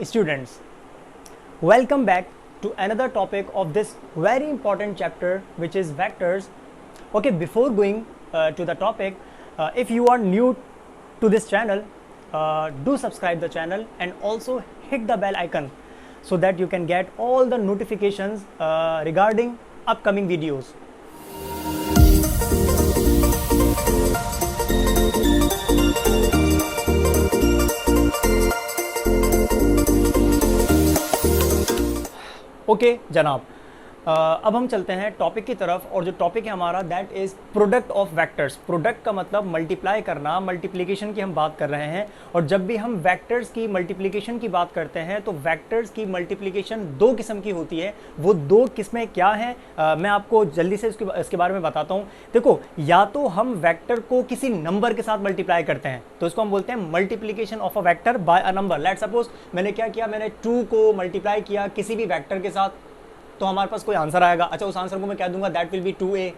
students, welcome back to another topic of this very important chapter, which is vectors. Okay, before going to the topic, if you are new to this channel, do subscribe the channel and also hit the bell icon so that you can get all the notifications regarding upcoming videos. Okay जनाब, अब हम चलते हैं topic की तरफ। और जो topic है हमारा that is product of vectors. Product का मतलब मल्टीप्लाई करना, मल्टीप्लिकेशन की हम बात कर रहे हैं। और जब भी हम वेक्टर्स की मल्टीप्लिकेशन की बात करते हैं तो वेक्टर्स की मल्टीप्लिकेशन दो किस्म की होती है। वो दो किस्में क्या हैं, मैं आपको जल्दी से इसके बारे में बताता हूँ। देखो, या तो हम वेक्टर को किसी नंबर के साथ मल्टीप्लाई करते हैं तो इसको हम बोलते हैं multiplication of a vector by a number. Let's suppose मैंने क्या किया, मैंने 2 को मल्टीप्लाई किया किसी भी वेक्टर के साथ, तो हमारे पास कोई आंसर आएगा। अच्छा, उस आंसर को मैं क्या दूंगा, दैट विल बी 2a।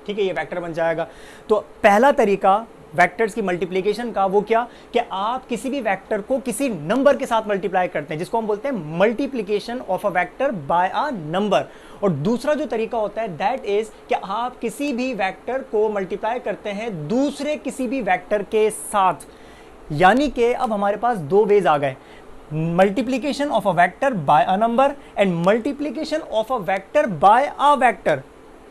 ठीक है, ये वेक्टर बन जाएगा। तो पहला तरीका वेक्टर्स की मल्टीप्लिकेशन का वो क्या कि आप किसी भी वेक्टर को किसी नंबर के साथ मल्टीप्लाई करते हैं, जिसको हम बोलते हैं multiplication of a vector by a number. और दूसरा जो तरीका होता है दैट इज कि आप किसी भी वेक्टर को मल्टीप्लाई करते हैं दूसरे किसी भी वेक्टर के साथ। यानी कि अब हमारे पास दो वेज आ गए, multiplication of a vector by a number and multiplication of a vector by a vector।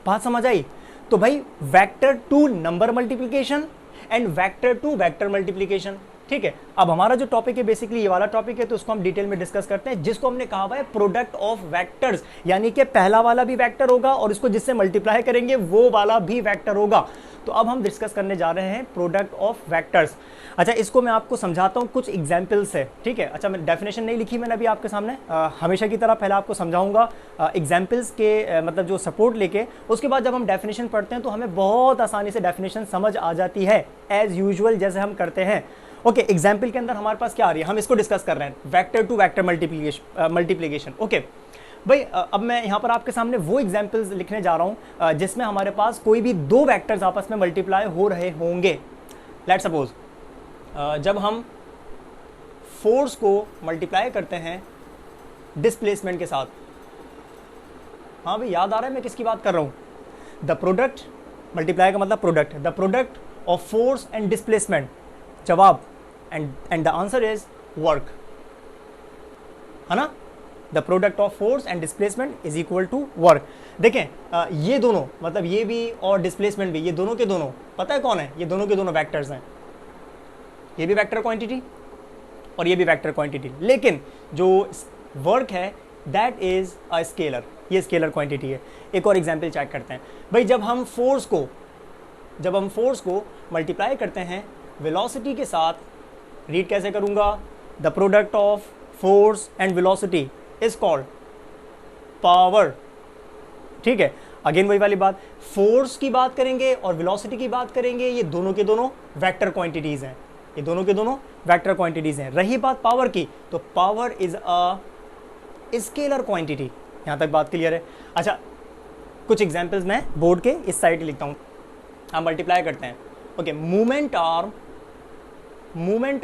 बात समझ आई? तो भाई vector to number multiplication and vector to vector multiplication. ठीक है, अब हमारा जो टॉपिक है बेसिकली ये वाला टॉपिक है, तो उसको हम डिटेल में डिस्कस करते हैं, जिसको हमने कहा हुआ है प्रोडक्ट ऑफ वेक्टर्स। यानी कि पहला वाला भी वेक्टर होगा और इसको जिससे मल्टीप्लाई करेंगे वो वाला भी वेक्टर होगा। तो अब हम डिस्कस करने जा रहे हैं प्रोडक्ट ऑफ वेक्टर्स। अच्छा, इसको मैं आपको समझाता हूँ कुछ एग्जाम्पल से। ठीक है, अच्छा, मैं डेफिनेशन नहीं लिखी मैंने अभी आपके सामने, हमेशा की तरह पहले आपको समझाऊंगा एग्जाम्पल्स के मतलब जो सपोर्ट लेके, उसके बाद जब हम डेफिनेशन पढ़ते हैं तो हमें बहुत आसानी से डेफिनेशन समझ आ जाती है, एज यूजुअल जैसे हम करते हैं। ओके, एग्जाम्पल के अंदर हमारे पास क्या आ रही है, हम इसको डिस्कस कर रहे हैं, vector to vector multiplication. Okay भाई, अब मैं यहाँ पर आपके सामने वो एग्जाम्पल्स लिखने जा रहा हूँ जिसमें हमारे पास कोई भी दो वेक्टर्स आपस में मल्टीप्लाई हो रहे होंगे। लेट्स सपोज जब हम फोर्स को मल्टीप्लाई करते हैं डिस्प्लेसमेंट के साथ। हाँ भाई, याद आ रहा है मैं किसकी बात कर रहा हूँ? द प्रोडक्ट, मल्टीप्लाई का मतलब product, the product of force and displacement. जवाब and the answer is work, है ना? The product of force and displacement is equal to work. देखें, ये दोनों मतलब ये भी और डिस्प्लेसमेंट भी, ये दोनों के दोनों पता है कौन है? ये दोनों के दोनों वेक्टर्स हैं। ये भी वेक्टर क्वांटिटी और ये भी वेक्टर क्वांटिटी, लेकिन जो वर्क है दैट इज अ स्केलर, ये स्केलर क्वांटिटी है। एक और एग्जांपल चेक करते हैं भाई, जब हम फोर्स को मल्टीप्लाई करते हैं वेलोसिटी के साथ, रीड कैसे करूंगा? The product of force and velocity is called power. ठीक है, अगेन वही वाली बात, फोर्स की बात करेंगे और वेलोसिटी की बात करेंगे, ये दोनों के दोनों वेक्टर क्वांटिटीज हैं, ये दोनों के दोनों वेक्टर क्वांटिटीज हैं। रही बात पावर की, तो power is a scalar quantity. यहां तक बात क्लियर है? अच्छा, कुछ एग्जांपल्स मैं बोर्ड के इस साइड लिखता हूं, हम मल्टीप्लाई करते हैं। Okay, movement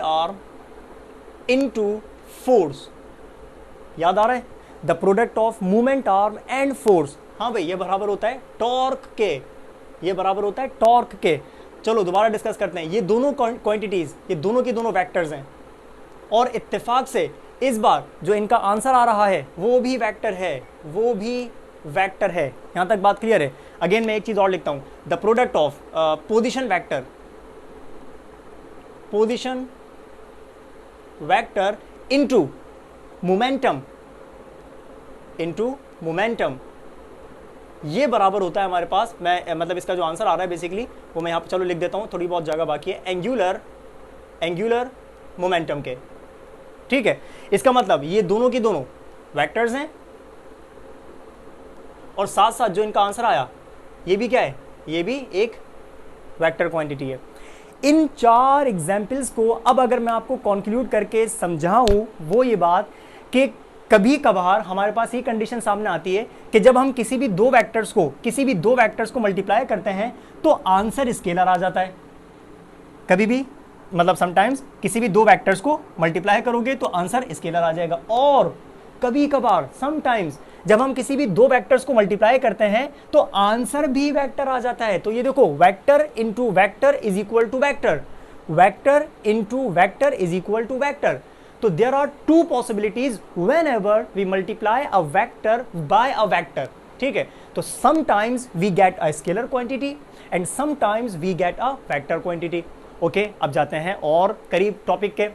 arm into force. याद आ रहा है? The product of movement arm and force, हाँ भाई, ये बराबर होता है टॉर्क के, ये बराबर होता है टॉर्क के। चलो दोबारा डिस्कस करते हैं। ये दोनों क्वांटिटीज, ये दोनों की दोनों वेक्टर्स हैं, और इत्तेफाक से इस बार जो इनका आंसर आ रहा है वो भी वेक्टर है, वो भी वेक्टर है। यहां तक बात क्लियर है? अगेन मैं एक चीज और लिखता हूं, the product of position vector into momentum, ये बराबर होता है हमारे पास, मैं मतलब इसका जो आंसर आ रहा है बेसिकली वो मैं यहाँ पर चलो लिख देता हूँ, थोड़ी बहुत जगह बाकी है, एंगुलर मोमेंटम के। ठीक है, इसका मतलब ये दोनों की दोनों वेक्टर्स हैं, और साथ साथ जो इनका आंसर आया ये भी क्या है, ये भी एक वेक्टर क्वांटिटी है। इन चार एग्जाम्पल्स को अब अगर मैं आपको कंक्लूड करके समझाऊं, वो ये बात कि कभी कभार हमारे पास ये कंडीशन सामने आती है कि जब हम किसी भी दो वेक्टर्स को मल्टीप्लाई करते हैं तो आंसर स्केलर आ जाता है। कभी भी मतलब समटाइम्स किसी भी दो वेक्टर्स को मल्टीप्लाई करोगे तो आंसर स्केलर आ जाएगा, और कभी कभार समटाइम्स जब हम किसी भी दो वेक्टर्स को मल्टीप्लाई करते हैं तो आंसर भी वेक्टर आ जाता है। तो ये देखो, vector into vector is equal to vector, vector into vector is equal to vector. तो there are two possibilities when we multiply a vector by a vector, ठीक है। तो sometimes we get a scalar quantity and sometimes we get a vector quantity. Okay, अब जाते हैं और करीब topic के।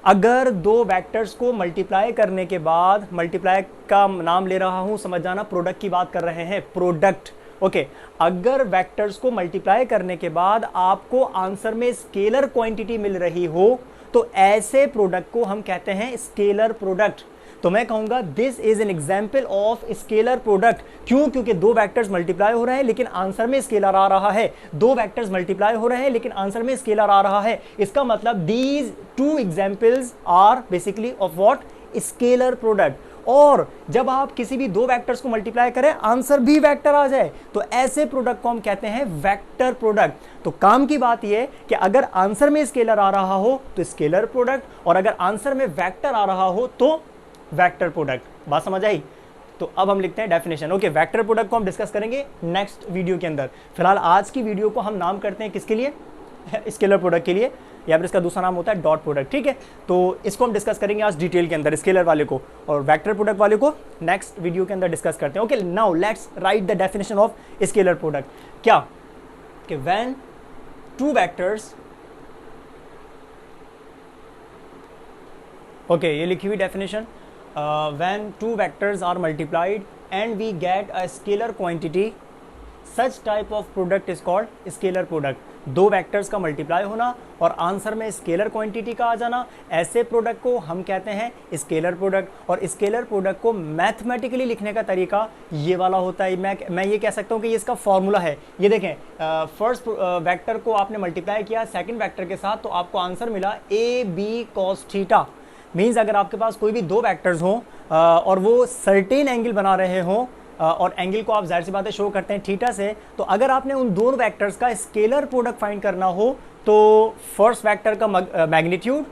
अगर दो वेक्टर्स को मल्टीप्लाई करने के बाद, मल्टीप्लाई का नाम ले रहा हूं, समझ जाना, प्रोडक्ट की बात कर रहे हैं, प्रोडक्ट। ओके, अगर वेक्टर्स को मल्टीप्लाई करने के बाद आपको आंसर में स्केलर क्वांटिटी मिल रही हो तो ऐसे प्रोडक्ट को हम कहते हैं स्केलर प्रोडक्ट। तो मैं कहूंगा this is an example of scalar product. क्यों? क्योंकि दो वेक्टर्स मल्टीप्लाई हो रहे हैं लेकिन आंसर में स्केलर आ रहा है, दो वेक्टर्स मल्टीप्लाई हो रहे हैं लेकिन आंसर में स्केलर आ रहा है। इसका मतलब these two examples are basically of what? Scalar product. और जब आप किसी भी दो वेक्टर्स को मल्टीप्लाई करें आंसर भी वेक्टर आ जाए तो ऐसे प्रोडक्ट को हम कहते हैं वेक्टर प्रोडक्ट। तो काम की बात यह कि अगर आंसर में स्केलर आ रहा हो तो स्केलर प्रोडक्ट, और अगर आंसर में वेक्टर आ रहा हो तो वेक्टर प्रोडक्ट। बात समझ आई? तो अब हम लिखते हैं डेफिनेशन। ओके, वेक्टर प्रोडक्ट को हम डिस्कस करेंगे नेक्स्ट वीडियो के अंदर। फिलहाल आज की वीडियो को हम नाम करते हैं किसके लिए? स्केलर प्रोडक्ट के लिए, या फिर इसका दूसरा नाम होता है डॉट प्रोडक्ट, ठीक है। तो इसको हम डिस्कस करेंगे आज डिटेल के अंदर, स्केलर वाले को, और वेक्टर प्रोडक्ट वाले को नेक्स्ट वीडियो के अंदर डिस्कस करते हैं। Okay, now let's write the definition of scalar product. क्या? कि व्हेन टू वेक्टर्स, ओके, ये लिखी हुई definition, when two vectors are multiplied and we get a scalar quantity, such type of product is called scalar product। दो vectors का multiply होना और answer में स्केलर क्वांटिटी का आ जाना, ऐसे प्रोडक्ट को हम कहते हैं स्केलर प्रोडक्ट। और स्केलर प्रोडक्ट को मैथमेटिकली लिखने का तरीका ये वाला होता है। मैं ये कह सकता हूँ कि ये इसका फॉर्मूला है। ये देखें, फर्स्ट वेक्टर को आपने मल्टीप्लाई किया सेकंड वेक्टर के साथ तो आपको आंसर मिला a b cos theta. Means अगर आपके पास कोई भी दो वेक्टर्स हों और वो सर्टेन एंगल बना रहे हों, और एंगल को आप जाहिर सी बात है शो करते हैं थीटा से, तो अगर आपने उन दोनों वेक्टर्स का स्केलर प्रोडक्ट फाइंड करना हो तो फर्स्ट वेक्टर का magnitude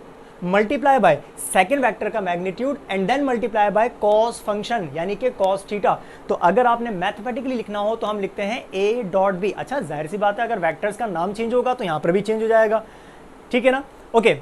multiply by second vector का magnitude and then multiply by cos function, यानी कि कॉस थीटा। तो अगर आपने मैथमेटिकली लिखना हो तो हम लिखते हैं ए डॉट बी। अच्छा, जाहिर सी बात है अगर वेक्टर्स का नाम चेंज होगा तो यहाँ पर भी चेंज हो जाएगा, ठीक है ना। ओके,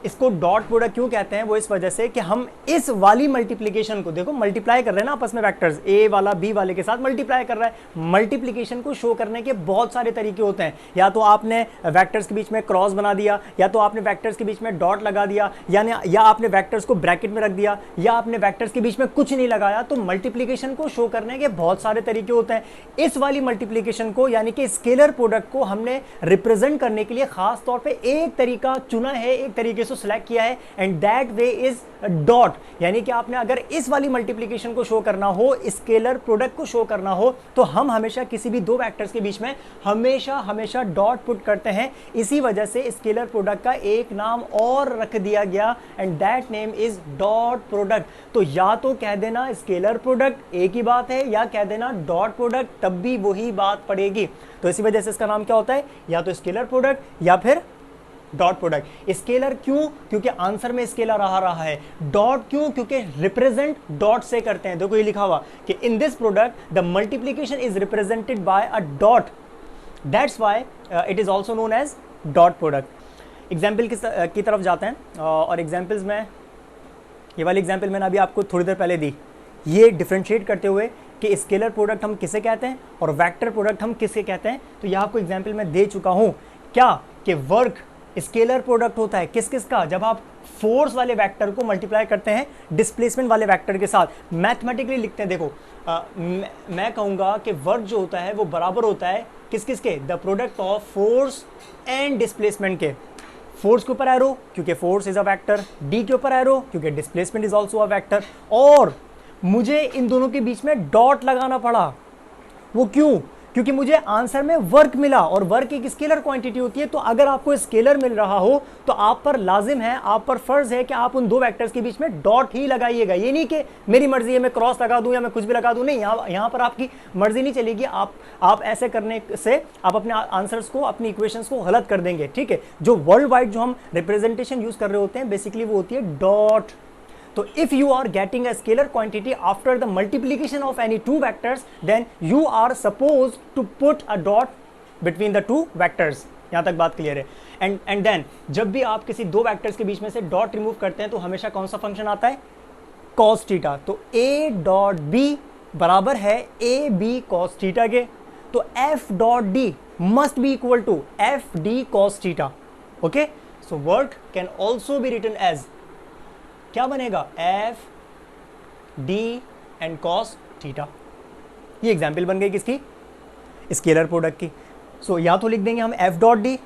इसको डॉट प्रोडक्ट क्यों कहते हैं? वो इस वजह से कि हम इस वाली मल्टीप्लिकेशन को, देखो मल्टीप्लाई कर रहे हैं ना आपस में, वेक्टर्स ए वाला बी वाले के साथ मल्टीप्लाई कर रहा है। मल्टीप्लिकेशन को शो करने के बहुत सारे तरीके होते हैं। या तो आपने वेक्टर्स के बीच में क्रॉस बना दिया, या तो आपने वेक्टर्स के बीच में डॉट लगा दिया, या आपने वेक्टर्स को ब्रैकेट में रख दिया, या आपने वेक्टर्स के बीच में कुछ नहीं लगाया। तो मल्टीप्लिकेशन को शो करने के बहुत सारे तरीके होते हैं। इस वाली मल्टीप्लिकेशन को यानी कि स्केलर प्रोडक्ट को हमने रिप्रेजेंट करने के लिए खास तौर पर एक तरीका चुना है, एक तरीके से सिलेक्ट किया है, and that way is dot. यानी कि आपने अगर इस वाली मल्टीप्लिकेशन को शो करना हो, स्केलर प्रोडक्ट को शो करना हो, तो हम हमेशा किसी भी दो वेक्टर्स के बीच में हमेशा डॉट पुट करते हैं। इसी वजह से स्केलर प्रोडक्ट का एक नाम और रख दिया गया and that name is dot product. तो या तो कह देना स्केलर प्रोडक्ट, एक ही बात है, या कह देना डॉट प्रोडक्ट, तब भी वही बात पड़ेगी। तो इसी वजह से इसका नाम क्या होता है? या तो स्केलर प्रोडक्ट या फिर डॉट प्रोडक्ट। स्केलर क्यों? क्योंकि आंसर में स्केलर आ रहा है। डॉट क्यों? क्योंकि रिप्रेजेंट डॉट से करते हैं। देखो ये लिखा हुआ कि in this product the multiplication is represented by a dot, that's why it is also known as dot product. Example की तरफ जाते हैं, और एग्जाम्पल्स में ये वाली एग्जाम्पल मैंने अभी आपको थोड़ी देर पहले दी, ये डिफ्रेंशिएट करते हुए कि स्केलर प्रोडक्ट हम किसे कहते हैं और वेक्टर प्रोडक्ट हम किसे कहते हैं। तो यह आपको एग्जाम्पल में दे चुका हूं। क्या? कि वर्क स्केलर प्रोडक्ट होता है किस किस का? जब आप फोर्स वाले वेक्टर को मल्टीप्लाई करते हैं डिस्प्लेसमेंट वाले वेक्टर के साथ। मैथमेटिकली लिखते हैं, देखो मैं कहूंगा कि वर्क जो होता है वो बराबर होता है किस किस के? The product of force and displacement के। फोर्स के ऊपर एरो क्योंकि force is a vector, D के ऊपर एरो क्योंकि displacement is also a vector, और मुझे इन दोनों के बीच में डॉट लगाना पड़ा। वो क्यों? क्योंकि मुझे आंसर में वर्क मिला और वर्क एक स्केलर क्वांटिटी होती है। तो अगर आपको स्केलर मिल रहा हो तो आप पर लाजिम है, आप पर फर्ज है कि आप उन दो वेक्टर्स के बीच में डॉट ही लगाइएगा। ये नहीं कि मेरी मर्जी है मैं क्रॉस लगा दूं या मैं कुछ भी लगा दूं, नहीं, यहाँ पर आपकी मर्जी नहीं चलेगी। आप ऐसे करने से आप अपने आंसर्स को, अपनी इक्वेशंस को गलत कर देंगे, ठीक है। जो वर्ल्ड वाइड जो हम रिप्रेजेंटेशन यूज कर रहे होते हैं बेसिकली वो होती है dot. So if you are getting a scalar quantity after the multiplication of any two vectors, then you are supposed to put a dot between the two vectors. यहाँ तक बात क्लियर है। and then जब भी आप किसी दो vectors के बीच में से डॉट रिमूव करते हैं तो हमेशा कौन सा फंक्शन आता है? cos theta. तो a डॉट b बराबर है a b cos थीटा के। तो f डॉट d must be equal to f d cos theta. Okay, so work can also be written as, क्या बनेगा? F d and cos theta. ये example बन गई किसकी? स्केलर प्रोडक्ट की। सो या तो लिख देंगे हम एफ डॉट डी,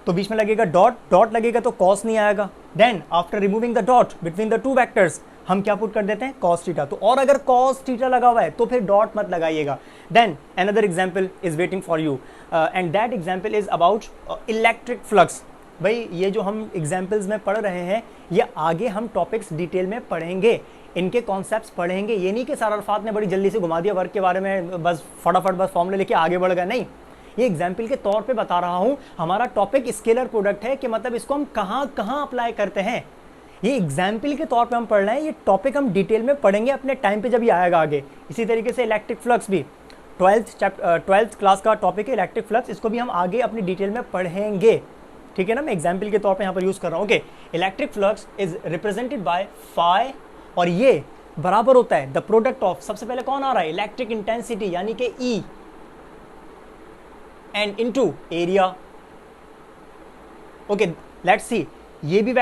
तो बीच में लगेगा डॉट, डॉट लगेगा तो कॉस नहीं आएगा। Then after removing the dot between the two vectors हम क्या पुट कर देते हैं? Cos theta. तो और अगर कॉस थीटा लगा हुआ है तो फिर डॉट मत लगाइएगा। Then another example is waiting for you and that example is about electric flux. भाई ये जो हम एग्जाम्पल्स में पढ़ रहे हैं ये आगे हम टॉपिक्स डिटेल में पढ़ेंगे, इनके कॉन्सेप्ट्स पढ़ेंगे। ये नहीं कि सर अरफात ने बड़ी जल्दी से घुमा दिया वर्क के बारे में, बस फटाफट बस फॉर्मूले लेके आगे बढ़ गए, नहीं। ये एग्जाम्पल के तौर पे बता रहा हूँ। हमारा टॉपिक स्केलर प्रोडक्ट है कि मतलब इसको हम कहाँ कहाँ अप्लाई करते हैं, ये एग्जाम्पल के तौर पे हम पढ़ रहे हैं। ये टॉपिक हम डिटेल में पढ़ेंगे अपने टाइम पे जब ये आएगा आगे। इसी तरीके से इलेक्ट्रिक फ्लक्स भी 12th क्लास का टॉपिक है इलेक्ट्रिक फ्लक्स, इसको भी हम आगे अपनी डिटेल में पढ़ेंगे, ठीक है ना। मैं एग्जाम्पल के तौर पे यहाँ पर यूज कर रहा हूँ। Okay, electric flux is represented by phi और ये बराबर होता है द प्रोडक्ट ऑफ, सबसे पहले कौन आ रहा है? इलेक्ट्रिक इंटेंसिटी यानी कि E and into area. Okay, let's see, ये भी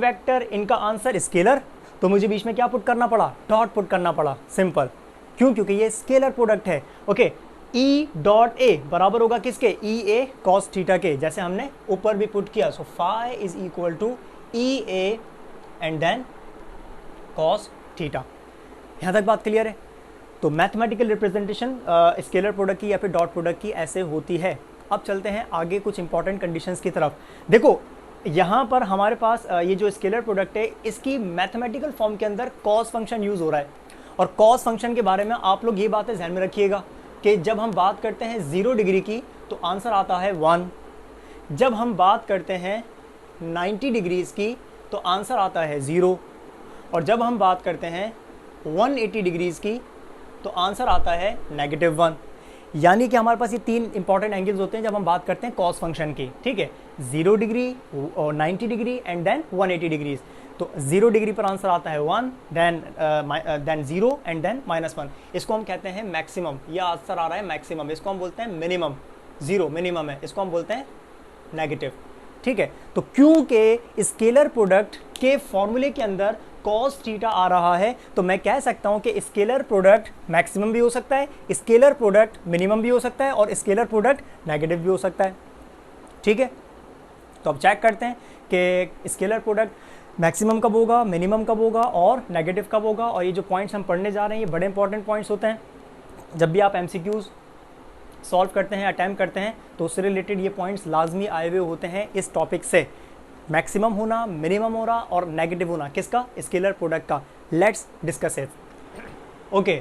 वेक्टर, इनका आंसर स्केलर, तो मुझे बीच में क्या पुट करना पड़ा? डॉट पुट करना पड़ा। सिंपल, क्यों? क्योंकि ये स्केलर प्रोडक्ट है। ओके, ई डॉट ए बराबर होगा किसके? ई ए कॉस थीटा के, जैसे हमने ऊपर भी पुट किया। So phi is equal to e a and then cos theta. यहां तक बात क्लियर है? तो मैथमेटिकल रिप्रेजेंटेशन स्केलर प्रोडक्ट की या फिर डॉट प्रोडक्ट की ऐसे होती है। अब चलते हैं आगे कुछ इंपॉर्टेंट कंडीशंस की तरफ। देखो यहाँ पर हमारे पास ये जो स्केलर प्रोडक्ट है इसकी मैथमेटिकल फॉर्म के अंदर कॉस फंक्शन यूज हो रहा है। और कॉस फंक्शन के बारे में आप लोग ये बातें ध्यान में रखिएगा कि जब हम बात करते हैं 0 डिग्री की तो आंसर आता है 1, जब हम बात करते हैं 90 डिग्रीज की तो आंसर आता है 0, और जब हम बात करते हैं 180 डिग्रीज की तो आंसर आता है -1। यानी कि हमारे पास ये तीन इंपॉर्टेंट एंगल्स होते हैं जब हम बात करते हैं कॉस फंक्शन की, ठीक है। 0 डिग्री और 90 डिग्री एंड देन 180 डिग्रीज। तो 0 डिग्री पर आंसर आता है 1, देन 0 एंड देन -1। इसको हम कहते हैं मैक्सिमम, यह आंसर आ रहा है मैक्सिमम। इसको हम बोलते हैं मिनिमम, 0 मिनिमम है, इसको हम बोलते हैं नेगेटिव, ठीक है। तो क्योंकि स्केलर प्रोडक्ट के फॉर्मूले के अंदर cos थीटा आ रहा है तो मैं कह सकता हूं कि स्केलर प्रोडक्ट मैक्सिमम भी हो सकता है, स्केलर प्रोडक्ट मिनिमम भी हो सकता है और स्केलर प्रोडक्ट नेगेटिव भी हो सकता है, ठीक है। तो अब चेक करते हैं कि स्केलर प्रोडक्ट मैक्सिमम कब होगा, मिनिमम कब होगा और नेगेटिव कब होगा। और ये जो पॉइंट्स हम पढ़ने जा रहे हैं ये बड़े इंपॉर्टेंट पॉइंट्स होते हैं। जब भी आप MCQs सॉल्व करते हैं, अटैम्प्ट करते हैं तो उससे रिलेटेड ये पॉइंट्स लाजमी आए हुए होते हैं इस टॉपिक से। मैक्सिमम होना, मिनिमम होना और नेगेटिव होना किसका? स्केलर प्रोडक्ट का। Let's discuss it. ओके,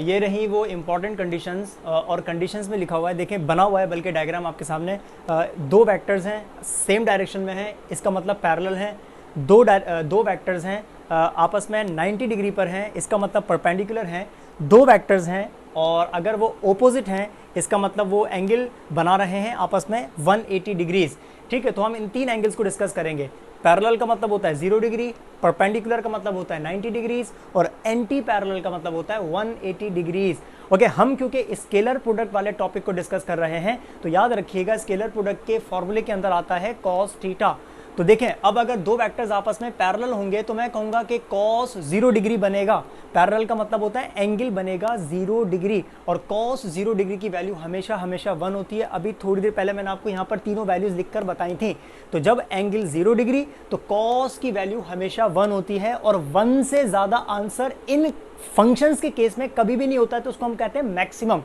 ये रही वो इम्पॉर्टेंट कंडीशंस और कंडीशंस में लिखा हुआ है, देखें बना हुआ है बल्कि डायग्राम आपके सामने। दो वेक्टर्स हैं सेम डायरेक्शन में हैं, इसका मतलब पैरेलल हैं। दो वेक्टर्स हैं आपस में 90 डिग्री पर हैं, इसका मतलब परपेंडिकुलर हैं। दो वेक्टर्स हैं और अगर वो ओपोजिट हैं इसका मतलब वो एंगल बना रहे हैं आपस में 180 डिग्रीज, ठीक है। तो हम इन तीन एंगल्स को डिस्कस करेंगे। पैरेलल का मतलब होता है 0 डिग्री, परपेंडिकुलर का मतलब होता है 90 डिग्रीज और एंटी पैरेलल का मतलब होता है 180 डिग्रीज। ओके, हम क्योंकि स्केलर प्रोडक्ट वाले टॉपिक को डिस्कस कर रहे हैं तो याद रखिएगा स्केलर प्रोडक्ट के फॉर्मूले के अंदर आता है cos थीटा। तो देखें अब अगर दो वेक्टर्स आपस में पैरेलल होंगे तो मैं कहूंगा कि cos 0 डिग्री बनेगा। पैरेलल का मतलब होता है एंगल बनेगा 0 डिग्री और cos 0 डिग्री की वैल्यू हमेशा 1 होती है। अभी थोड़ी देर पहले मैंने आपको यहाँ पर तीनों वैल्यूज लिखकर बताई थी। तो जब एंगल 0 डिग्री तो cos की वैल्यू हमेशा 1 होती है और 1 से ज्यादा आंसर इन फंक्शंस के केस में कभी भी नहीं होता है, तो उसको हम कहते हैं मैक्सिमम।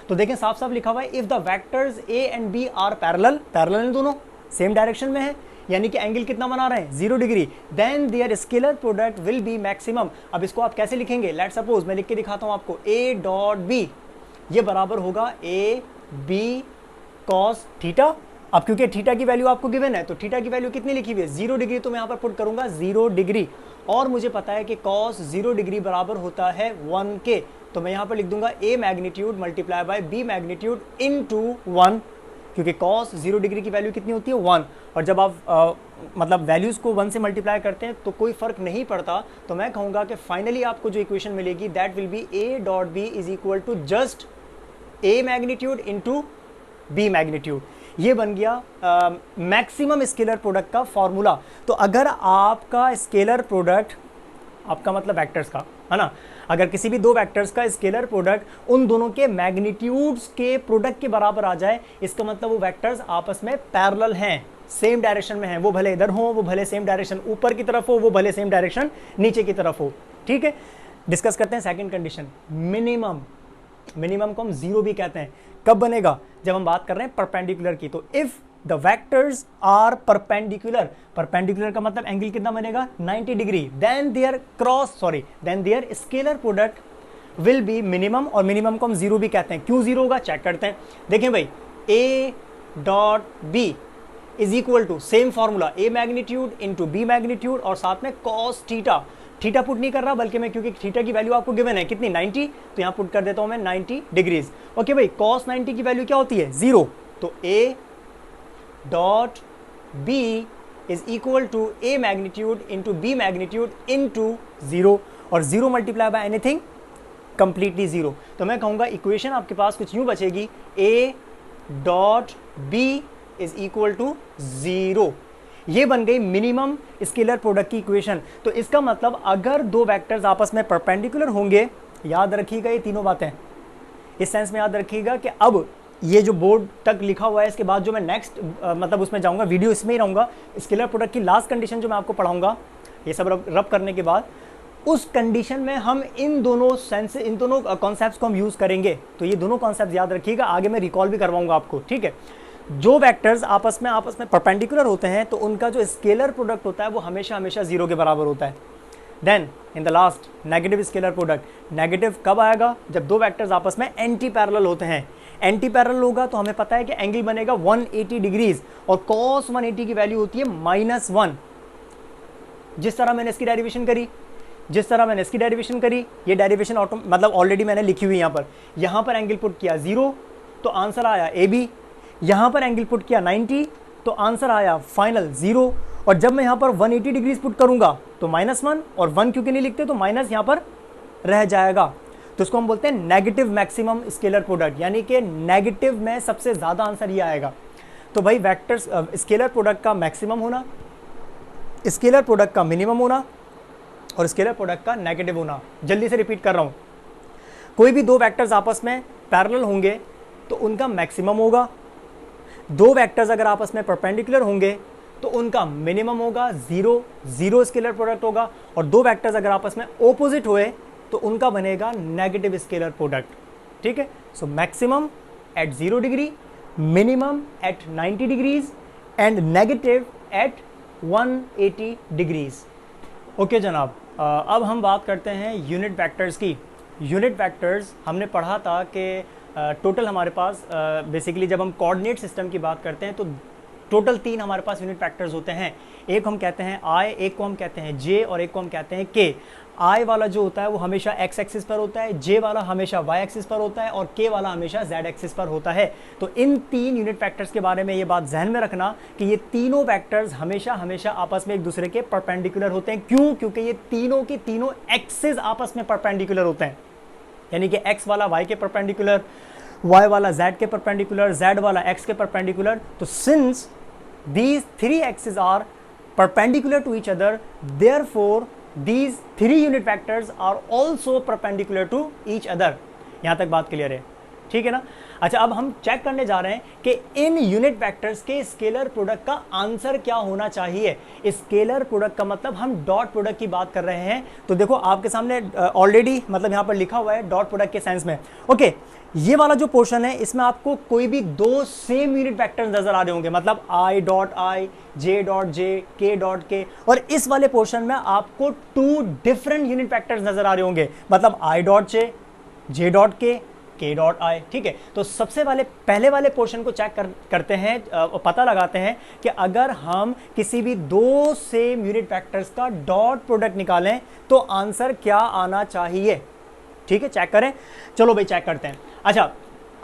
तो देखें साफ साफ लिखा हुआ है, if the vectors a and b are parallel, parallel दोनों सेम डायरेक्शन में है, यानी कि एंगल कितना बना रहे हैं 0 degree, then their scalar product will be maximum. अब इसको आप कैसे लिखेंगे, लेट सपोज मैं लिख के दिखाता हूं आपको, ए डॉट बी ये बराबर होगा ए बी कॉस थीटा। अब क्योंकि थीटा की वैल्यू आपको गिवन है तो थीटा की वैल्यू कितनी लिखी हुई है 0 डिग्री, तो मैं यहां पर पुट करूंगा 0 डिग्री, और मुझे पता है कि कॉस 0 डिग्री बराबर होता है 1 के, तो मैं यहां पर लिख दूंगा A magnitude multiply by B magnitude into 1, क्योंकि कॉस 0 डिग्री की वैल्यू कितनी होती है 1, और जब आप मतलब वैल्यूज को 1 से मल्टीप्लाई करते हैं तो कोई फर्क नहीं पड़ता, तो मैं कहूंगा कि फाइनली आपको जो इक्वेशन मिलेगी that will be A dot B is equal to just A magnitude into B magnitude. ये बन गया मैक्सिमम स्केलर प्रोडक्ट का फॉर्मूला। तो अगर आपका स्केलर प्रोडक्ट, आपका मतलब वेक्टर्स का है ना, अगर किसी भी दो वेक्टर्स का स्केलर प्रोडक्ट उन दोनों के मैग्नीट्यूड्स के प्रोडक्ट के बराबर आ जाए, इसका मतलब वो वेक्टर्स आपस में पैरेलल हैं, सेम डायरेक्शन में हैं, वो भले इधर हो, वो भले सेम डायरेक्शन ऊपर की तरफ हो, वो भले सेम डायरेक्शन नीचे की तरफ हो। ठीक है, डिस्कस करते हैं सेकंड कंडीशन, मिनिमम। मिनिमम को हम जीरो भी कहते हैं, कब बनेगा, जब हम बात कर रहे हैं परपेंडिकुलर की। तो if the vectors are perpendicular, perpendicular का मतलब एंगल कितना बनेगा 90 degree, then their scalar product will be minimum, और मिनिमम को हम जीरो भी कहते हैं। क्यों जीरो होगा चेक करते हैं। देखें भाई, A dot B is equal to same formula, A magnitude into B magnitude, और साथ में कॉस थीटा। थीटा पुट नहीं कर रहा, बल्कि मैं क्योंकि थीटा की वैल्यू आपको गिवन है कितनी 90, तो यहां पुट कर देता हूं मैं 90 डिग्रीज। ओके भाई, कॉस 90 की वैल्यू क्या होती है 0, तो A dot B is equal to A magnitude into B magnitude into 0, और 0 मल्टीप्लाई बाय एनीथिंग कंप्लीटली 0। तो मैं कहूंगा इक्वेशन आपके पास कुछ यूं बचेगी, A dot B is equal to 0। ये बन गई मिनिमम स्केलर प्रोडक्ट की इक्वेशन। तो इसका मतलब अगर दो वेक्टर्स आपस में परपेंडिकुलर होंगे, याद रखिएगा ये तीनों बातें, इस सेंस में याद रखिएगा कि अब ये जो बोर्ड तक लिखा हुआ है, इसके बाद जो मैं नेक्स्ट मतलब उसमें जाऊंगा, वीडियो इसमें ही रहूंगा, स्केलर प्रोडक्ट की लास्ट कंडीशन जो मैं आपको पढ़ाऊंगा, ये सब रब करने के बाद उस कंडीशन में हम इन दोनों कॉन्सेप्ट्स को हम यूज करेंगे। तो ये दोनों कॉन्सेप्ट याद रखिएगा, आगे मैं रिकॉल भी करवाऊंगा आपको। ठीक है, जो वेक्टर्स आपस में परपेंडिकुलर होते हैं तो उनका जो स्केलर प्रोडक्ट होता है वो हमेशा हमेशा 0 के बराबर होता है। Then in the last negative scalar product. Negative कब आएगा, जब दो वेक्टर्स आपस में एंटी पैरेलल होते हैं। एंटी पैरेलल होगा तो हमें पता है कि एंगल बनेगा 180 डिग्रीज, और कॉस 180 की वैल्यू होती है -1। जिस तरह मैंने इसकी डेरिवेशन करी, ये डेरिवेशन मतलब ऑलरेडी मैंने लिखी हुई यहाँ पर एंगल पुट किया 0 तो आंसर आया ए बी, यहां पर एंगल पुट किया 90 तो आंसर आया फाइनल 0, और जब मैं यहां पर 180 डिग्रीज पुट करूंगा तो -1, और 1 क्योंकि नहीं लिखते तो माइनस यहां पर रह जाएगा। तो इसको हम बोलते हैं नेगेटिव मैक्सिमम स्केलर प्रोडक्ट, यानी कि नेगेटिव में सबसे ज्यादा आंसर ये आएगा। तो भाई वेक्टर्स स्केलर प्रोडक्ट का मैक्सिमम होना, स्केलर प्रोडक्ट का मिनिमम होना, और स्केलर प्रोडक्ट का नेगेटिव होना। जल्दी से रिपीट कर रहा हूं, कोई भी दो वेक्टर्स आपस में पैरेलल होंगे तो उनका मैक्सिमम होगा, दो वेक्टर्स अगर आपस में परपेंडिकुलर होंगे तो उनका मिनिमम होगा 0 स्केलर प्रोडक्ट होगा, और दो वेक्टर्स अगर आपस में ऑपोजिट हुए तो उनका बनेगा नेगेटिव स्केलर प्रोडक्ट। ठीक है, so maximum at 0 degree, minimum at 90 degrees, and negative at 180 degrees. Okay जनाब, अब हम बात करते हैं यूनिट वेक्टर्स की। यूनिट वेक्टर्स हमने पढ़ा था कि टोटल हमारे पास बेसिकली जब हम कोऑर्डिनेट सिस्टम की बात करते हैं तो टोटल 3 हमारे पास यूनिट वेक्टर्स होते हैं। एक हम कहते हैं आई, एक को हम कहते हैं जे, और एक को हम कहते हैं के। आई वाला जो होता है वो हमेशा एक्स एक्सिस पर होता है, जे वाला हमेशा वाई एक्सिस पर होता है, और के वाला हमेशा जेड एक्सिस पर होता है। तो इन 3 यूनिट वेक्टर्स के बारे में ये बात जहन में रखना कि ये तीनों वेक्टर्स हमेशा हमेशा आपस में एक दूसरे के परपेंडिकुलर होते हैं। क्यों? क्योंकि ये तीनों की तीनों एक्सिस आपस में परपेंडिकुलर होते हैं, यानी कि एक्स वाला वाई के परपेंडिकुलर, y वाला z के परपेंडिकुलर, z वाला x के परपेंडिकुलर। तो since these 3 axes are perpendicular to each other, therefore these 3 unit vectors are also perpendicular to each other। यहां तक बात क्लियर है? ठीक है ना। अच्छा, अब हम चेक करने जा रहे हैं कि इन यूनिट वेक्टर्स के स्केलर प्रोडक्ट का आंसर क्या होना चाहिए। स्केलर प्रोडक्ट का मतलब हम डॉट प्रोडक्ट की बात कर रहे हैं। तो देखो आपके सामने ऑलरेडी मतलब यहाँ पर लिखा हुआ है डॉट प्रोडक्ट के सेंस में। ओके, ये वाला जो पोर्शन है इसमें आपको कोई भी दो सेम यूनिट वेक्टर्स नजर आ रहे होंगे, मतलब I dot I, J dot जे, के डॉट के, और इस वाले पोर्शन में आपको टू डिफरेंट यूनिट वेक्टर्स नजर आ रहे होंगे, मतलब आई डॉट जे डॉट के डॉट आई। ठीक है, तो सबसे पहले वाले पोर्शन को चेक करते हैं, पता लगाते हैं कि अगर हम किसी भी दो सेम यूनिट वेक्टर्स का डॉट प्रोडक्ट निकालें तो आंसर क्या आना चाहिए। ठीक है, चेक करें। चलो भाई चेक करते हैं। अच्छा,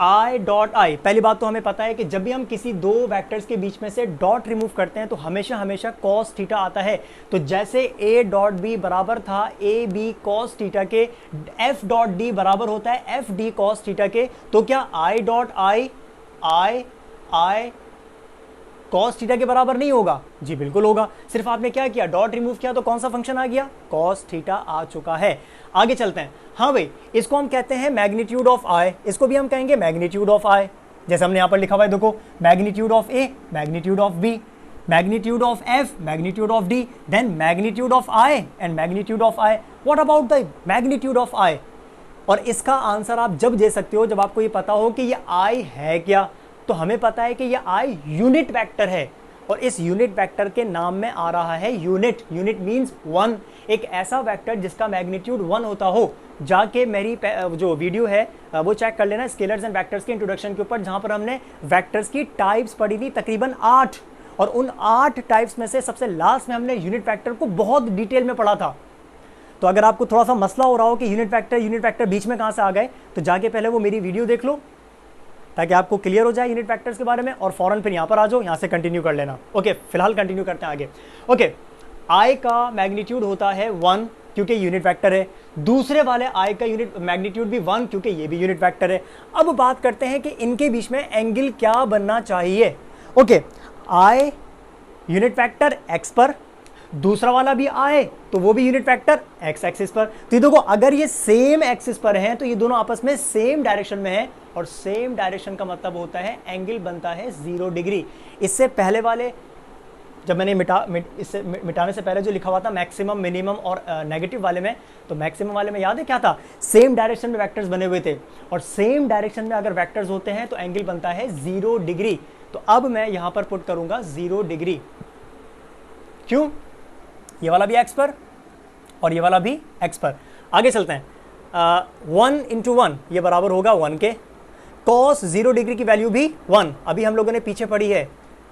आई डॉट आई, पहली बात तो हमें पता है कि जब भी हम किसी दो वेक्टर्स के बीच में से डॉट रिमूव करते हैं तो हमेशा हमेशा कॉस थीटा आता है। तो जैसे ए डॉट बी बराबर था ए बी कॉस थीटा के, एफ डॉट डी बराबर होता है एफ डी कॉस थीटा के, तो क्या I dot I I cos theta के बराबर नहीं होगा? जी बिल्कुल होगा। सिर्फ आपने क्या किया, डॉट रिमूव किया तो कौन सा फंक्शन आ गया, कॉस थीटा आ चुका है। आगे चलते हैं। हाँ भाई, इसको हम कहते हैं मैग्नीट्यूड ऑफ आई, इसको भी हम कहेंगे मैग्नीट्यूड ऑफ आई। जैसे हमने यहां पर लिखा हुआ है, देखो, magnitude of A, magnitude of B, magnitude of F, magnitude of D, then magnitude of i and magnitude of i. What about the magnitude of i? और इसका आंसर आप जब दे सकते हो जब आपको ये पता हो कि ये आई है क्या। तो हमें पता है कि ये आई यूनिट वेक्टर है और इस यूनिट वेक्टर के नाम में आ रहा है यूनिट। यूनिट मींस वन, एक ऐसा वेक्टर जिसका मैग्नीट्यूड वन होता हो। जाके मेरी जो वीडियो है वो चेक कर लेना स्केलर्स एंड वेक्टर्स के इंट्रोडक्शन के ऊपर, जहां पर हमने वेक्टर्स की टाइप्स पढ़ी थी तकरीबन 8, और उन 8 टाइप्स में से सबसे लास्ट में हमने यूनिट वेक्टर को बहुत डिटेल में पढ़ा था। तो अगर आपको थोड़ा सा मसला हो रहा हो कि यूनिट वेक्टर बीच में कहां से आ गए, तो जाके पहले वो मेरी वीडियो देख लो ताकि आपको क्लियर हो जाए यूनिट वेक्टर्स के बारे में, और फौरन फिर यहाँ पर आ जाओ, यहाँ से कंटिन्यू कर लेना। ओके, फिलहाल कंटिन्यू करते हैं आगे। ओके, आई का मैग्नीट्यूड होता है 1 क्योंकि यूनिट वेक्टर है, दूसरे वाले आई का यूनिट मैग्नीट्यूड भी 1 क्योंकि ये भी यूनिट वेक्टर है। अब बात करते हैं कि इनके बीच में एंगल क्या बनना चाहिए। Okay, I unit vector x पर, दूसरा वाला भी आए तो वो भी यूनिट वेक्टर एक्स एक्सिस पर। तो ये देखो, अगर ये सेम एक्सिस पर हैं तो ये दोनों आपस में सेम डायरेक्शन में है, और सेम डायरेक्शन का मतलब होता है एंगल बनता है 0 डिग्री। इससे पहले वाले जब मैंने इससे मिटाने से पहले जो लिखा हुआ था मैक्सिमम, मिनिमम और नेगेटिव वाले में, तो मैक्सिमम वाले में याद है क्या था, सेम डायरेक्शन में वेक्टर्स बने हुए थे, और सेम डायरेक्शन में अगर वेक्टर्स होते हैं तो एंगल बनता है 0 डिग्री। तो अब मैं यहां पर पुट करूंगा 0 डिग्री। क्यों? ये वाला भी एक्स पर और ये वाला भी एक्स पर। आगे चलते हैं। 1 इंटू 1 ये बराबर होगा 1 के। कॉस 0 डिग्री की वैल्यू भी 1, अभी हम लोगों ने पीछे पढ़ी है,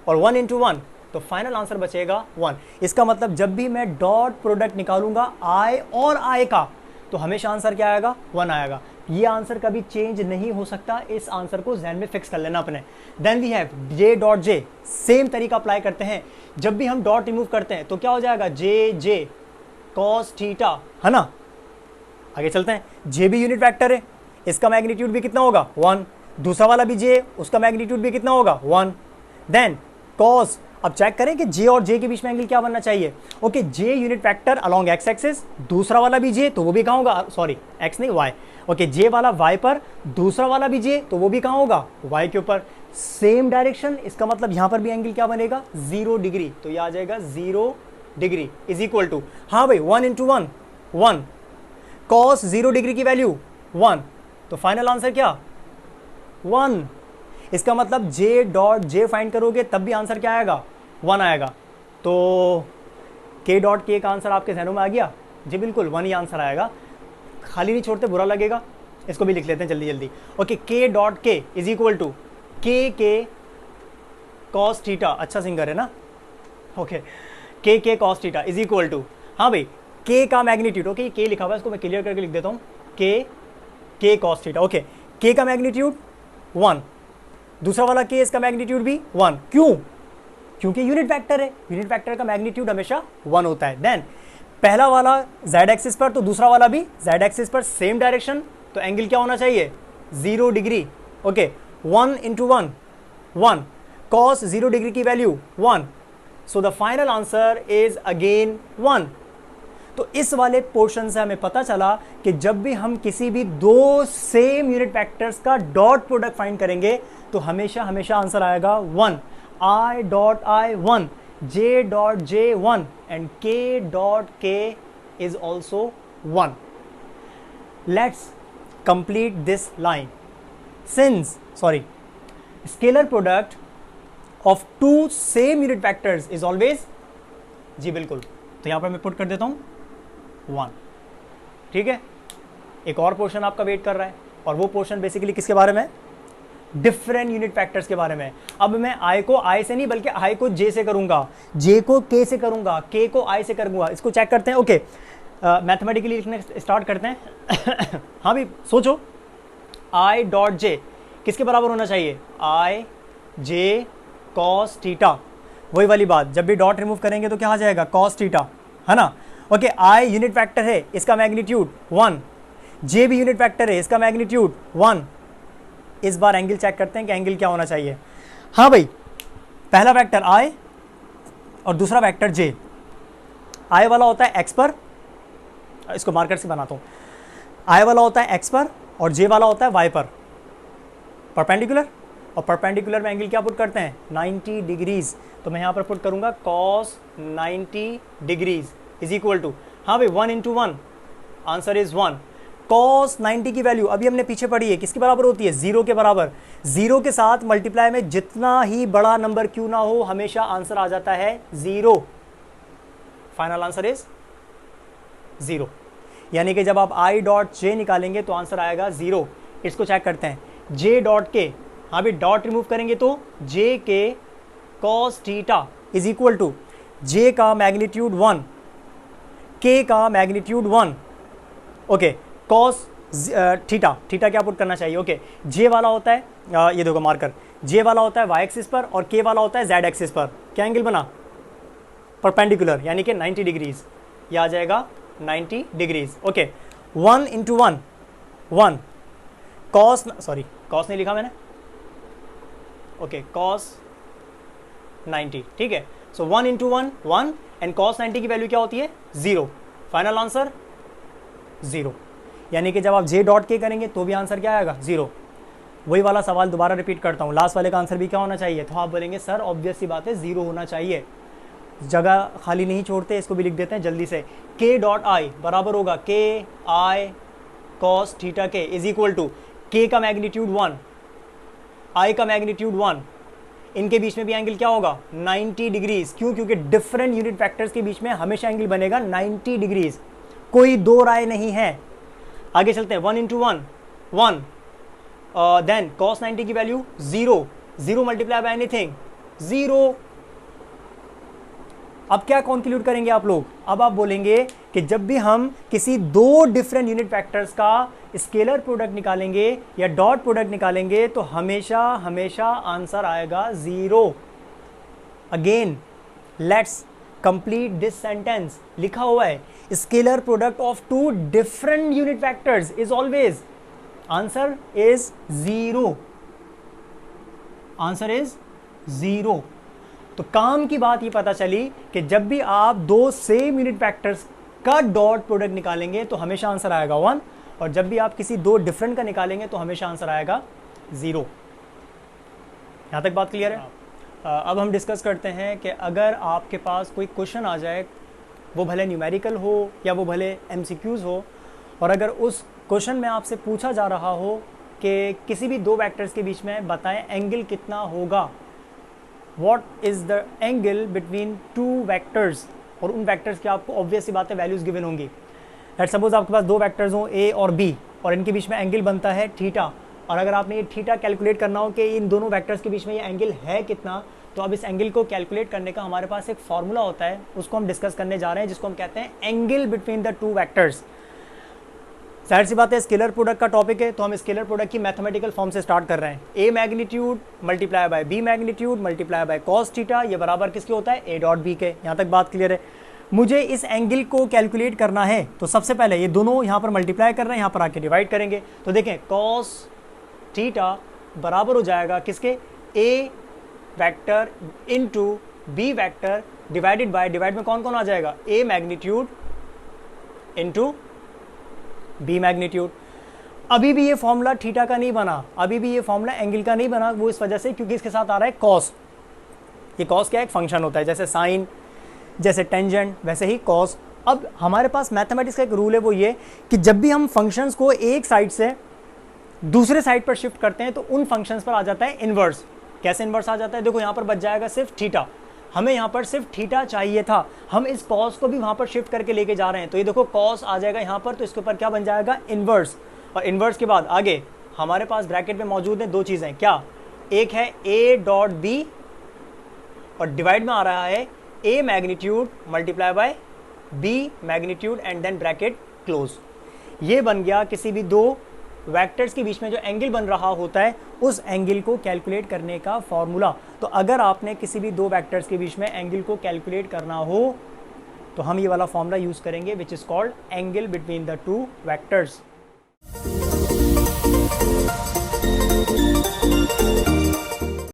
और 1 इंटू 1 तो फाइनल आंसर बचेगा 1। इसका मतलब जब भी मैं डॉट प्रोडक्ट निकालूंगा आई और आई का, तो हमेशा आंसर क्या आएगा, 1 आएगा। ये आंसर कभी चेंज नहीं हो सकता, इस आंसर को ज़हन में फिक्स कर लेना अपने। Then we have J dot J, same तरीका अप्लाई करते हैं। जब भी हम डॉट रिमूव करते हैं तो क्या हो जाएगा, जे जे कॉस थीटा, है ना। आगे चलते हैं। जे भी यूनिट वेक्टर है, इसका मैग्नीट्यूड भी कितना होगा, 1। दूसरा वाला भी जे, उसका मैग्नीट्यूड भी कितना होगा, 1। देन कॉस, अब चेक करें कि जे और जे के बीच में एंगल क्या बनना चाहिए। Okay, j unit vector along x axis, दूसरा वाला भी जे तो वो भी कहाँ होगा, सॉरी एक्स नहीं वाई। ओके, जे वाला वाई पर, दूसरा वाला भी जे तो वो भी कहाँ होगा, वाई के ऊपर। सेम डायरेक्शन, इसका मतलब यहां पर भी एंगल क्या बनेगा, 0 डिग्री। तो ये आ जाएगा 0 डिग्री इज इक्वल टू, हाँ भाई 1 इंटू 1 1, कॉस 0 डिग्री की वैल्यू 1, तो फाइनल आंसर क्या, 1। इसका मतलब जे डॉट जे फाइंड करोगे तब भी आंसर क्या आएगा, 1 आएगा। तो के डॉट के का आंसर आपके ज़हनों में आ गया, जी बिल्कुल 1 ही आंसर आएगा। खाली नहीं छोड़ते, बुरा लगेगा, इसको भी लिख लेते हैं जल्दी जल्दी। Okay, K dot K is equal to K cos theta, अच्छा सिंगर है ना। Okay, K cos theta is equal to, हाँ भाई के का मैग्नीट्यूड, ओके के लिखा हुआ है, इसको मैं क्लियर करके लिख देता हूँ, के कॉस थीटा। ओके, के का मैग्नीट्यूड 1, दूसरा वाला के, इसका मैग्नीट्यूड भी 1। क्यों? क्योंकि यूनिट वेक्टर है, यूनिट वेक्टर का मैग्नीट्यूड हमेशा 1 होता है। देन पहला वाला z एक्सिस पर तो दूसरा वाला भी z एक्सिस पर, सेम डायरेक्शन, तो एंगल क्या होना चाहिए, 0 degree. Okay, 1 into 1 1, cos 0 degree की value 1, so the final answer is again 1। तो इस वाले पोर्शन से हमें पता चला कि जब भी हम किसी भी दो सेम यूनिट वेक्टर्स का डॉट प्रोडक्ट फाइंड करेंगे तो हमेशा हमेशा आंसर आएगा 1, I dot I 1, J dot J 1 and K dot K is also 1. Let's complete this line. Since scalar product of two same unit vectors is always, जी बिल्कुल, तो यहां पर मैं पुट कर देता हूं 1. ठीक है, एक और पोर्शन आपका वेट कर रहा है और वो पोर्शन बेसिकली किसके बारे में, डिफरेंट यूनिट फैक्टर्स के बारे में. अब मैं I को I से नहीं बल्कि I को J से करूंगा, J को K से करूंगा, K को I से करूंगा. इसको चेक करते हैं. ओके, मैथमेटिकली लिखने स्टार्ट करते हैं. हाँ भी सोचो, I डॉट J किसके बराबर होना चाहिए, I J cos थीटा. वही वाली बात, जब भी डॉट रिमूव करेंगे तो क्या आ जाएगा, cos थीटा, है ना. ओके, I यूनिट फैक्टर है, इसका मैग्नीट्यूड 1, J भी यूनिट फैक्टर है, इसका मैग्नीट्यूड 1. इस बार एंगल चेक करते हैं कि एंगल क्या होना चाहिए. हाँ भाई, पहला वेक्टर I और दूसरा वेक्टर J. I वाला होता है x पर, इसको मार्कर से बनाता हूँ. I वाला होता है x पर और J वाला होता है y पर, परपेंडिकुलर. और परपेंडिकुलर में एंगल क्या पुट करते हैं, 90 डिग्रीज. तो मैं यहाँ पर पुट करूँगा cos 90 degrees is equal to, हाँ भाई 1 इंटू 1, आंसर इज 1. cos 90 की वैल्यू अभी हमने पीछे पढ़ी है, किसके बराबर होती है, 0 के बराबर. 0 के साथ मल्टीप्लाई में जितना ही बड़ा नंबर क्यों ना हो, हमेशा आंसर आ जाता है 0. Final answer is 0. यानी कि जब आप I डॉट J निकालेंगे तो आंसर आएगा 0. इसको चेक करते हैं, J डॉट K, हाँ भी डॉट रिमूव करेंगे तो J K cos theta is equal to J का मैग्नीट्यूड 1, K का magnitude 1. Okay, cos theta, theta क्या पुट करना चाहिए. ओके, J वाला होता है, ये देखो मार्कर, J वाला होता है y एक्सिस पर और K वाला होता है z एक्सिस पर. क्या एंगल बना, परपेंडिकुलर, यानी कि 90 डिग्रीज. ये आ जाएगा 90 degrees. Okay, 1 into 1, 1 cos, sorry cos नहीं लिखा मैंने. ओके, cos 90, ठीक है. सो 1 इंटू 1, 1 एंड cos 90 की वैल्यू क्या होती है, 0. Final answer 0. यानी कि जब आप J डॉट K करेंगे तो भी आंसर क्या आएगा, 0. वही वाला सवाल दोबारा रिपीट करता हूँ, लास्ट वाले का आंसर भी क्या होना चाहिए. तो आप बोलेंगे सर ऑब्वियस सी बात है 0 होना चाहिए, जगह खाली नहीं छोड़ते, इसको भी लिख देते हैं जल्दी से. K डॉट I बराबर होगा K I cos theta K is equal to K का मैग्नीट्यूड 1, I का मैग्नीट्यूड 1. इनके बीच में भी एंगल क्या होगा, 90 डिग्रीज. क्यों, क्योंकि डिफरेंट यूनिट फैक्टर्स के बीच में हमेशा एंगल बनेगा 90 डिग्रीज, कोई दो राय नहीं है. आगे चलते हैं, 1 इंटू 1, 1, देन cos 90 की वैल्यू 0, 0 मल्टीप्लाई बाय एनीथिंग 0. अब क्या कंक्लूड करेंगे आप लोग, अब आप बोलेंगे कि जब भी हम किसी दो डिफरेंट यूनिट फैक्टर्स का स्केलर प्रोडक्ट निकालेंगे या डॉट प्रोडक्ट निकालेंगे तो हमेशा हमेशा आंसर आएगा 0. Again let's complete this sentence. लिखा हुआ है scalar product of two different unit factors is always, answer is 0. Answer is 0. तो काम की बात ये पता चली कि जब भी आप दो सेम यूनिट फैक्टर्स का डॉट प्रोडक्ट निकालेंगे तो हमेशा आंसर आएगा 1, और जब भी आप किसी दो डिफरेंट का निकालेंगे तो हमेशा आंसर आएगा 0. यहां तक बात क्लियर है. अब हम डिस्कस करते हैं कि अगर आपके पास कोई क्वेश्चन आ जाए, वो भले न्यूमेरिकल हो या वो भले MCQs हो, और अगर उस क्वेश्चन में आपसे पूछा जा रहा हो कि किसी भी दो वेक्टर्स के बीच में बताएं एंगल कितना होगा, what is the angle between two vectors, और उन वेक्टर्स की आपको ऑब्वियस सी बात है वैल्यूज़ गिवन होंगी. लेट्स सपोज आपके पास दो वेक्टर्स हों A और B और इनके बीच में एंगल बनता है थीटा, और अगर आपने ये थीटा कैलकुलेट करना हो कि इन दोनों वेक्टर्स के बीच में ये एंगल है कितना, तो अब इस एंगल को कैलकुलेट करने का हमारे पास एक फॉर्मूला होता है, उसको हम डिस्कस करने जा रहे हैं, जिसको हम कहते हैं angle between the two vectors. जाहिर सी बात है स्केलर प्रोडक्ट का टॉपिक है, तो हम स्केलर प्रोडक्ट की मैथमेटिकल फॉर्म से स्टार्ट कर रहे हैं. A magnitude multiply by B magnitude multiply bye cos theta, ये बराबर किसके होता है, A डॉट B के. यहाँ तक बात क्लियर है. मुझे इस एंगल को कैलकुलेट करना है, तो सबसे पहले ये दोनों यहाँ पर मल्टीप्लाई कर रहे हैं, यहाँ पर आके डिवाइड करेंगे. तो देखें cos थीटा बराबर हो जाएगा किसके, A vector into B vector divided by, divide में कौन कौन आ जाएगा, A magnitude into B magnitude. अभी भी ये फॉर्मूला थीटा का नहीं बना, अभी भी ये फॉर्मूला एंगल का नहीं बना, वो इस वजह से क्योंकि इसके साथ आ रहा है कॉस। ये कॉस क्या एक फंक्शन होता है, जैसे साइन, जैसे टेंजेंट, वैसे ही कॉस। अब हमारे पास मैथमेटिक्स का एक रूल है, वो ये कि जब भी हम फंक्शंस को एक साइड से दूसरे साइड पर शिफ्ट करते हैं तो उन फंक्शंस पर आ जाता है इन्वर्स। कैसे इन्वर्स आ जाता है, देखो यहाँ पर बच जाएगा सिर्फ थीटा, हमें यहाँ पर सिर्फ थीटा चाहिए था, हम इस कॉस को भी वहाँ पर शिफ्ट करके लेके जा रहे हैं, तो ये देखो कॉस आ जाएगा यहाँ पर, तो इसके ऊपर क्या बन जाएगा इन्वर्स। और इन्वर्स के बाद आगे हमारे पास ब्रैकेट में मौजूद है दो चीज़ें, क्या, एक है a डॉट बी और डिवाइड में आ रहा है a magnitude multiply by b magnitude and then bracket close. ये बन गया किसी भी दो वेक्टर्स के बीच में जो एंगल बन रहा होता है उस एंगल को कैलकुलेट करने का फॉर्मूला। तो अगर आपने किसी भी दो वेक्टर्स के बीच में एंगल को कैलकुलेट करना हो तो हम ये वाला फॉर्मूला यूज करेंगे, which is called angle between the two vectors.